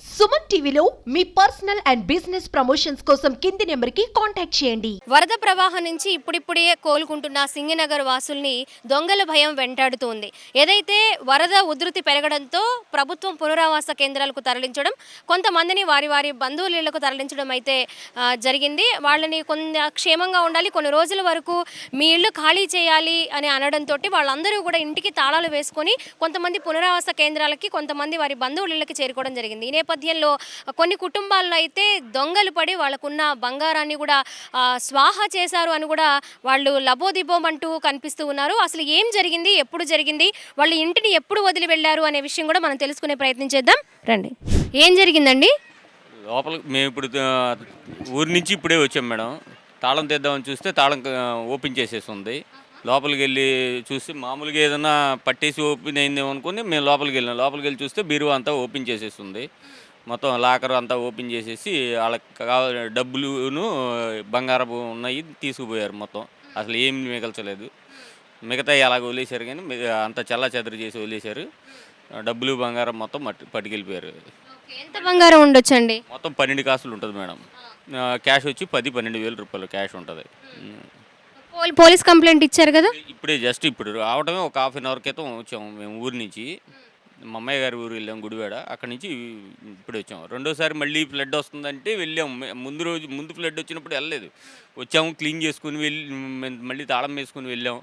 సుమన్ టీవీలో మీ personal and business promotions కోసం కింది నెంబర్కి కాంటాక్ట్ చేయండి. వరద ప్రవాహం నుంచి ఇప్పుడిప్పుడే కోలుకుంటున్న సింగనగర్ వాసుల్ని దొంగల భయం వెంటాడుతోంది. ఏదైతే వరద ఉధృతి పెరగడంతో ప్రభుత్వం పునరావాస కేంద్రాలకు తరలించడం, కొంతమందిని వారి వారి బంధువుల ఇళ్లకు తరలించడం అయితే జరిగింది. వాళ్ళని కొంత క్షేమంగా ఉండాలి, కొన్ని రోజుల వరకు మీ ఇల్లు ఖాళీ చేయాలి అని అనడంతో వాళ్ళందరూ కూడా ఇంటికి తాళాలు వేసుకొని కొంతమంది పునరావాస కేంద్రాలకి, కొంతమంది వారి బంధువుల ఇళ్ళకి చేరుకోవడం జరిగింది. ఈ నేపథ్యంలో కొన్ని కుటుంబాల్లో అయితే దొంగలు పడి వాళ్ళకున్న బంగారాన్ని కూడా స్వాహా చేశారు అని కూడా వాళ్ళు లబోదిబోమంటూ కనిపిస్తూ ఉన్నారు. అసలు ఏం జరిగింది, ఎప్పుడు జరిగింది, వాళ్ళు ఇంటిని ఎప్పుడు వదిలి వెళ్ళారు అనే విషయం కూడా మనం తెలుసుకునే ప్రయత్నం చేద్దాం రండి. ఏం జరిగిందండి? లోపలికి మేము ఇప్పుడు ఊరి నుంచి ఇప్పుడే వచ్చాం మేడం. తాళం తెద్దామని చూస్తే తాళం ఓపెన్ చేసేసి ఉంది. లోపలికి వెళ్ళి చూస్తే మామూలుగా ఏదైనా పట్టేసి ఓపెన్ అయిందేమో అనుకుని మేము లోపలికి వెళ్ళాం. లోపలికి వెళ్ళి చూస్తే బీరువా అంతా ఓపెన్ చేసేసి ఉంది. మొత్తం లాకర్ అంతా ఓపెన్ చేసేసి వాళ్ళకి కావాల్సిన డబ్బులును బంగారపు ఉన్నాయి తీసుకుపోయారు. మొత్తం అసలు ఏం మిగల్చలేదు. మిగతా అలాగ వదిలేశారు, కానీ అంతా చల్లా చెదరు చేసి వదిలేశారు. డబ్బులు బంగారం మొత్తం పట్టుకెళ్ళిపోయారు. ఎంత బంగారం ఉండొచ్చండి? మొత్తం 12 కాసులు ఉంటుంది మేడం. క్యాష్ వచ్చి 10-12 వేల రూపాయలు క్యాష్ ఉంటుంది. పోలీస్ కంప్లైంట్ ఇచ్చారు కదా? ఇప్పుడే జస్ట్ ఇప్పుడు రావడమే ఒక హాఫ్ అన్ అవర్ క్రితం వచ్చాము మేము ఊరి నుంచి. మా అమ్మాయి గారి ఊరు వెళ్ళాం గుడివాడ. అక్కడి నుంచి ఇప్పుడు వచ్చాము. రెండోసారి మళ్ళీ ఫ్లడ్ వస్తుందంటే వెళ్ళాము. ముందు ఫ్లడ్ వచ్చినప్పుడు వెళ్ళలేదు. వచ్చాము, క్లీన్ చేసుకుని మళ్ళీ తాళం వేసుకుని వెళ్ళాము.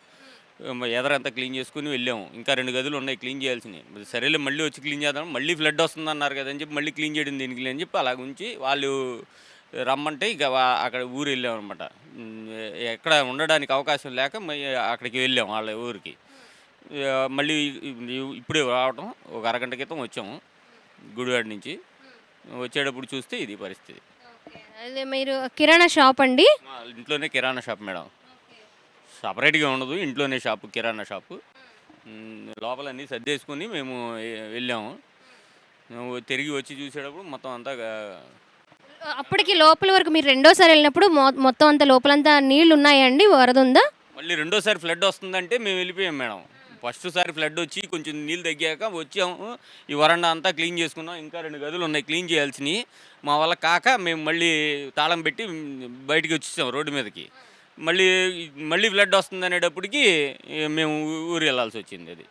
ఎదరంతా క్లీన్ చేసుకుని వెళ్ళాము. ఇంకా 2 గదులు ఉన్నాయి క్లీన్ చేయాల్సినవి. సరేలే మళ్ళీ వచ్చి క్లీన్ చేద్దాం, మళ్ళీ ఫ్లడ్ వస్తుంది అన్నారు కదా అని చెప్పి మళ్ళీ క్లీన్ చేయడం దీనికి అని చెప్పి అలాగ ఉంచి వాళ్ళు రమ్మంటే ఇక అక్కడ ఊరు వెళ్ళాం అనమాట. ఎక్కడ ఉండడానికి అవకాశం లేక అక్కడికి వెళ్ళాం వాళ్ళ ఊరికి. మళ్ళీ ఇప్పుడే రావటం ఒక అరగంట క్రితం వచ్చాము గుడివాడ నుంచి. వచ్చేటప్పుడు చూస్తే ఇది పరిస్థితి. అదే మీరు కిరాణా షాప్ అండి? ఇంట్లోనే కిరాణా షాప్ మేడం. సపరేట్గా ఉండదు, ఇంట్లోనే షాపు, కిరాణా షాపు. లోపలన్నీ సర్దేసుకుని మేము వెళ్ళాము. తిరిగి వచ్చి చూసేటప్పుడు మొత్తం అంతా అప్పటికి లోపల వరకు మీరు రెండోసారి వెళ్ళినప్పుడు మొత్తం అంతా లోపలంతా నీళ్లు ఉన్నాయండి? వరద ఉందా? మళ్ళీ రెండోసారి ఫ్లడ్ వస్తుందంటే మేము వెళ్ళిపోయాం మేడం. ఫస్ట్ సారి ఫ్లడ్ వచ్చి కొంచెం నీళ్ళు తగ్గాక వచ్చాము. ఈ వరండా అంతా క్లీన్ చేసుకున్నాం. ఇంకా 2 గదులు ఉన్నాయి క్లీన్ చేయాల్సినవి. మా వల్ల కాక మేము మళ్ళీ తాళం పెట్టి బయటికి వచ్చేసాం రోడ్డు మీదకి. మళ్ళీ ఫ్లడ్ వస్తుంది అనేటప్పటికి మేము ఊరు వెళ్ళాల్సి వచ్చింది. అది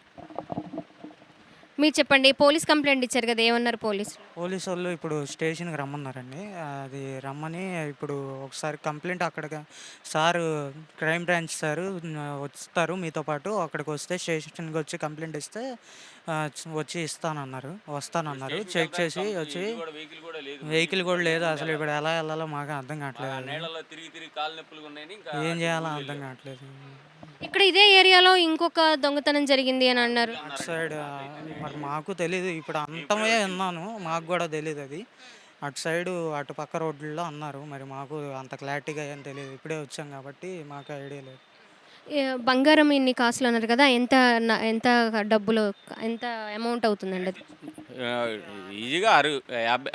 మీరు చెప్పండి. పోలీస్ కంప్లైంట్ ఇచ్చారు కదా, ఏమన్నారు పోలీసు వాళ్ళు ఇప్పుడు స్టేషన్కి రమ్మన్నారండి. అది రమ్మని ఇప్పుడు ఒకసారి కంప్లైంట్ అక్కడ సారు, క్రైమ్ బ్రాంచ్ సారు వస్తారు మీతో పాటు. అక్కడికి వస్తే స్టేషన్కి వచ్చి కంప్లైంట్ ఇస్తే వచ్చి వస్తానన్నారు. చెక్ చేసి వచ్చి వెహికల్ కూడా లేదు. అసలు ఇప్పుడు ఎలా వెళ్ళాలో మాకు అర్థం కావట్లేదు. ఏం చేయాలో అర్థం కావట్లేదు. ఇక్కడ ఇదే ఏరియాలో ఇంకొక దొంగతనం జరిగింది అని అన్నారు. అటు సైడ్ మరి మాకు తెలీదు. ఇప్పుడు అంతమే విన్నాను, మాకు కూడా తెలీదు అది. అటు సైడు అటు పక్క రోడ్లలో అన్నారు. మరి మాకు అంత క్లారిటీగా ఏం తెలియదు. ఇప్పుడే వచ్చాం కాబట్టి మాకు ఐడియా లేదు. బంగారం ఇన్ని కాసులు అన్నారు కదా, ఎంత ఎంత డబ్బులు, ఎంత అమౌంట్ అవుతుందండి అది? ఈజీగా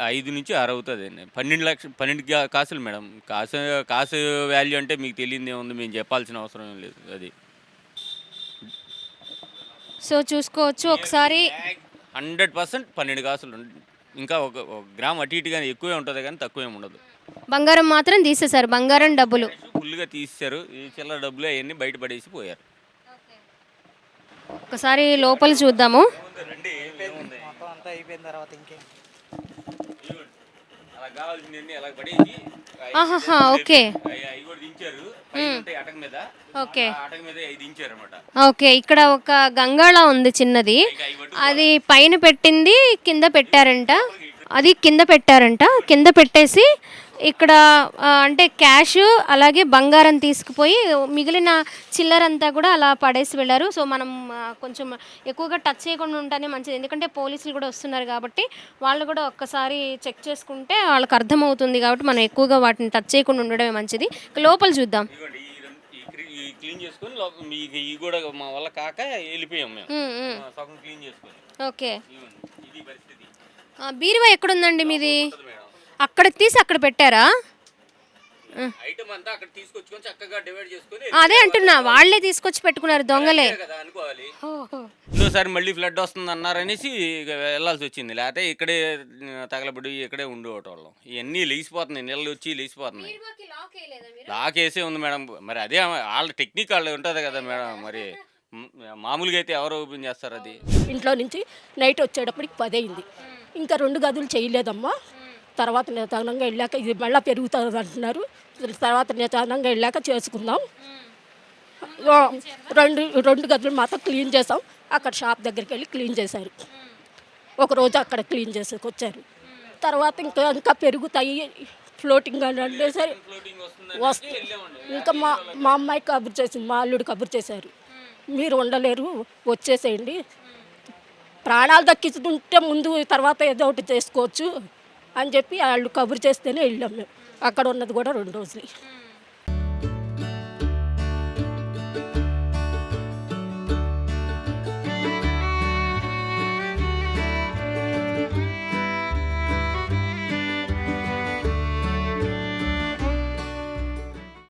5 నుంచి 6 అవుతుంది అండి. 12 కాసులు మేడం. కాసు వాల్యూ అంటే మీకు తెలియదు ఏముంది, మేము చెప్పాల్సిన అవసరం ఏం లేదు. అది సో చూసుకోవచ్చు ఒకసారి. 100% 12 కాసులు. ఇంకా ఒక గ్రామ్ అటు ఇటు కానీ ఎక్కువే ఉంటుంది, కానీ తక్కువేం ఉండదు. బంగారం మాత్రం తీసేశారు, బంగారం డబ్బులు ఫుల్గా తీసేశారు. ఈ చిల్లర డబ్బులు అవన్నీ బయట పడేసి పోయారు. ఒకసారి లోపల చూద్దాము. మొత్తం అంతా అయిపోయిన తర్వాత ఇంకే ఓకే ఓకే ఓకే. ఇక్కడ ఒక గంగాళ ఉంది చిన్నది, అది పైన పెట్టింది, కింద పెట్టారంట. కింద పెట్టేసి ఇక్కడ అంటే క్యాష్ అలాగే బంగారం తీసుకుపోయి మిగిలిన చిల్లరంతా కూడా అలా పడేసి వెళ్ళారు. సో మనం కొంచెం ఎక్కువగా టచ్ చేయకుండా ఉంటేనే మంచిది, ఎందుకంటే పోలీసులు కూడా వస్తున్నారు కాబట్టి వాళ్ళు కూడా ఒక్కసారి చెక్ చేసుకుంటే వాళ్ళకి అర్థమవుతుంది. కాబట్టి మనం ఎక్కువగా వాటిని టచ్ చేయకుండా ఉండడమే మంచిది. లోపల చూద్దాం. ఓకే. బీరువా ఎక్కడుందండి మీది? అక్కడ తీసి అక్కడ పెట్టారా? ఐటమ్ అంతా అక్కడ తీసుకొచ్చుకొని చక్కగా డివైడ్ చేసుకొని అదే అంటున్నా, వాళ్ళే తీసుకొచ్చి పెట్టుకున్నారు దొంగలే. కదా అనుకోవాలి. ఇంకోసారి మళ్ళీ ఫ్లడ్ వస్తుంది అన్నారనేసి ఇక వెళ్ళాల్సి వచ్చింది, లేకపోతే ఇక్కడే తగలబడి ఇక్కడే ఉండేవాళ్ళం. ఇవన్నీ లేచిపోతున్నాయి, నీళ్ళు వచ్చి లేచిపోతున్నాయి. లాక్ వేసే ఉంది మేడం. మరి అదే వాళ్ళ టెక్నిక్ వాళ్ళు ఉంటుంది కదా మేడం. మరి మామూలుగా అయితే ఎవరు ఓపెన్ చేస్తారు అది? ఇంట్లో నుంచి నైట్ వచ్చేటప్పటికి 10 అయింది. ఇంకా 2 గదులు చేయలేదమ్మా. తర్వాత నిదానంగా వెళ్ళాక ఇది మళ్ళీ పెరుగుతుంది అంటున్నారు. తర్వాత నిదానంగా వెళ్ళాక చేసుకుందాం. 2 గదులు మాత్రం క్లీన్ చేసాం. అక్కడ షాప్ దగ్గరికి వెళ్ళి క్లీన్ చేశారు. ఒకరోజు అక్కడ క్లీన్ చేసుకొచ్చారు. తర్వాత ఇంకా పెరుగుతాయి ఫ్లోటింగ్ అని అంటే సరే వస్తుంది. ఇంకా మా అమ్మాయి కబురు చేసింది, మా అల్లుడు కబురు చేశారు, మీరు ఉండలేరు వచ్చేసేయండి, ప్రాణాలు దక్కించుకుంటే ముందు తర్వాత ఏదో ఒకటి చేసుకోవచ్చు అని చెప్పి వాళ్ళు కబురు చేస్తేనే వెళ్ళాం మేము. అక్కడ ఉన్నది కూడా 2 రోజులు.